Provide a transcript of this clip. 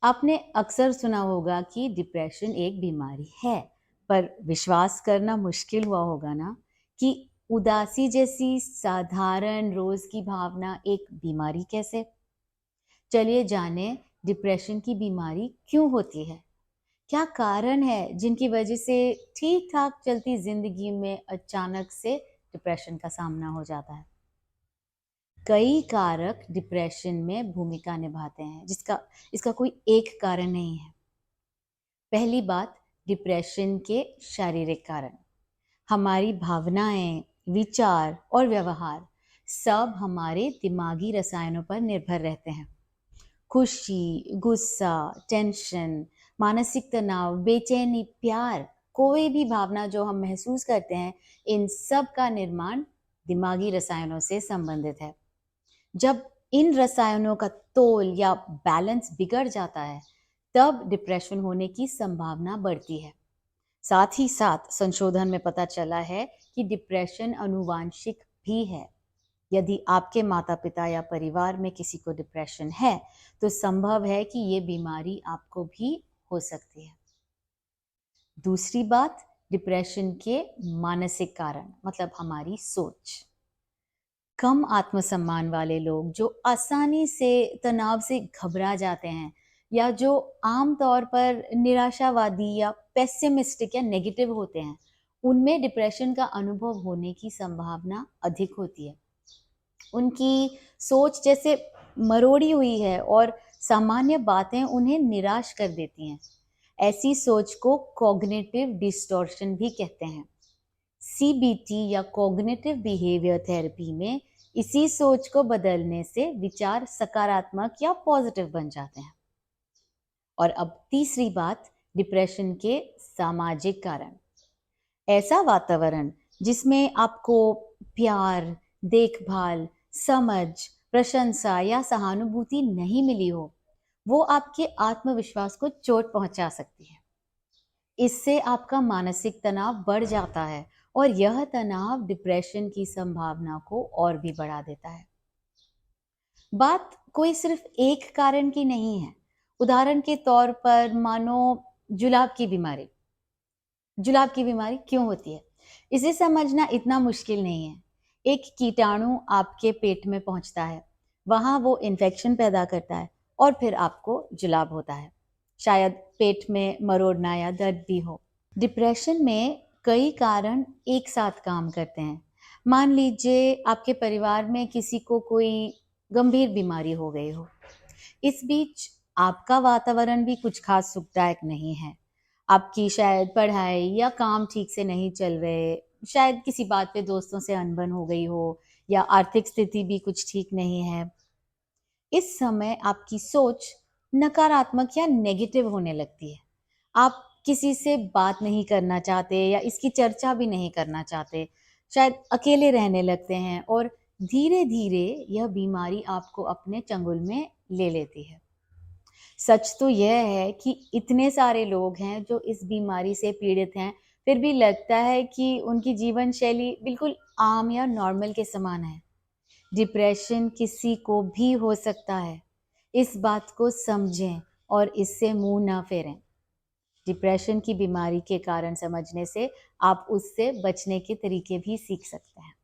आपने अक्सर सुना होगा कि डिप्रेशन एक बीमारी है, पर विश्वास करना मुश्किल हुआ होगा ना कि उदासी जैसी साधारण रोज की भावना एक बीमारी कैसे। चलिए जाने डिप्रेशन की बीमारी क्यों होती है, क्या कारण है जिनकी वजह से ठीक ठाक चलती जिंदगी में अचानक से डिप्रेशन का सामना हो जाता है। कई कारक डिप्रेशन में भूमिका निभाते हैं, जिसका इसका कोई एक कारण नहीं है। पहली बात, डिप्रेशन के शारीरिक कारण। हमारी भावनाएं, विचार और व्यवहार सब हमारे दिमागी रसायनों पर निर्भर रहते हैं। खुशी, गुस्सा, टेंशन, मानसिक तनाव, बेचैनी, प्यार, कोई भी भावना जो हम महसूस करते हैं, इन सब का निर्माण दिमागी रसायनों से संबंधित है। जब इन रसायनों का तोल या बैलेंस बिगड़ जाता है, तब डिप्रेशन होने की संभावना बढ़ती है। साथ ही साथ संशोधन में पता चला है कि डिप्रेशन अनुवांशिक भी है। यदि आपके माता-पिता या परिवार में किसी को डिप्रेशन है, तो संभव है कि ये बीमारी आपको भी हो सकती है। दूसरी बात, डिप्रेशन के मानसिक कारण, मतलब हमारी सोच। कम आत्मसम्मान वाले लोग जो आसानी से तनाव से घबरा जाते हैं, या जो आम तौर पर निराशावादी या पेसिमिस्टिक या नेगेटिव होते हैं, उनमें डिप्रेशन का अनुभव होने की संभावना अधिक होती है। उनकी सोच जैसे मरोड़ी हुई है और सामान्य बातें उन्हें निराश कर देती हैं। ऐसी सोच को कॉग्निटिव डिस्टॉर्शन भी कहते हैं। सीबीटी या कॉग्निटिव बिहेवियर थेरेपी में इसी सोच को बदलने से विचार सकारात्मक या पॉजिटिव बन जाते हैं। और अब तीसरी बात, डिप्रेशन के सामाजिक कारण। ऐसा वातावरण जिसमें आपको प्यार, देखभाल, समझ, प्रशंसा या सहानुभूति नहीं मिली हो, वो आपके आत्मविश्वास को चोट पहुंचा सकती है। इससे आपका मानसिक तनाव बढ़ जाता है और यह तनाव डिप्रेशन की संभावना को और भी बढ़ा देता है। बात कोई सिर्फ एक कारण की नहीं है। उदाहरण के तौर पर मानो जुलाब की बीमारी। जुलाब की बीमारी क्यों होती है, इसे समझना इतना मुश्किल नहीं है। एक कीटाणु आपके पेट में पहुंचता है, वहां वो इन्फेक्शन पैदा करता है और फिर आपको जुलाब होता है। शायद पेट में मरोड़ना या दर्द भी हो। डिप्रेशन में कई कारण एक साथ काम करते हैं। मान लीजिए आपके परिवार में किसी को कोई गंभीर बीमारी हो गई हो। इस बीच आपका वातावरण भी कुछ खास सुखदायक नहीं है। आपकी शायद पढ़ाई या काम ठीक से नहीं चल रहे, शायद किसी बात पे दोस्तों से अनबन हो गई हो, या आर्थिक स्थिति भी कुछ ठीक नहीं है। इस समय आपकी सोच नकारात्मक या नेगेटिव होने लगती है। आप किसी से बात नहीं करना चाहते या इसकी चर्चा भी नहीं करना चाहते। शायद अकेले रहने लगते हैं और धीरे-धीरे यह बीमारी आपको अपने चंगुल में ले लेती है। सच तो यह है कि इतने सारे लोग हैं जो इस बीमारी से पीड़ित हैं, फिर भी लगता है कि उनकी जीवन शैली बिल्कुल आम या नॉर्मल के समान है। डिप्रेशन किसी को भी हो सकता है। इस बात को समझें और इससे मुंह ना फेरें। डिप्रेशन की बीमारी के कारण समझने से आप उससे बचने के तरीके भी सीख सकते हैं।